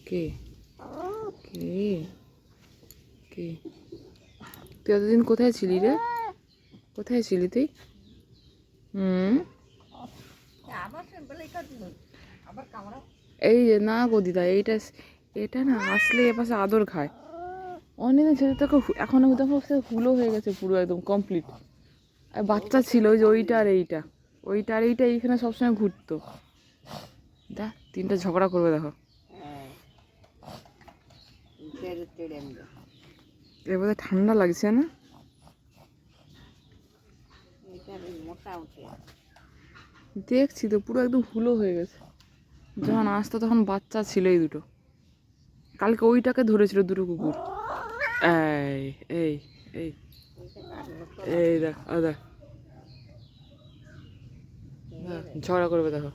কে কে কে তুই এতদিন কোথায় ছিলি রে? কোথায় ছিলি তুই? এই যে না গো দিদা, এটা না আসলে এপাশে আদর খায়। অনেকদিন ছেলে তোকে এখন দেখো হুলো হয়ে গেছে পুরো একদম কমপ্লিট। আর বাচ্চা ছিল ওই যে ওইটা আর এইটা এইখানে সবসময় ঘুরতো। দেখ তিনটা ঝগড়া করবে দেখো। এবারে ঠান্ডা লাগছে না? দেখছি তো পুরো একদম হুলো হয়ে গেছে। যখন আসতো তখন বাচ্চা ছিল এই দুটো। কালকে ওইটাকে ধরেছিল দুটো কুকুর। এই এই এই এই দেখ ঝগড়া করবে দেখো।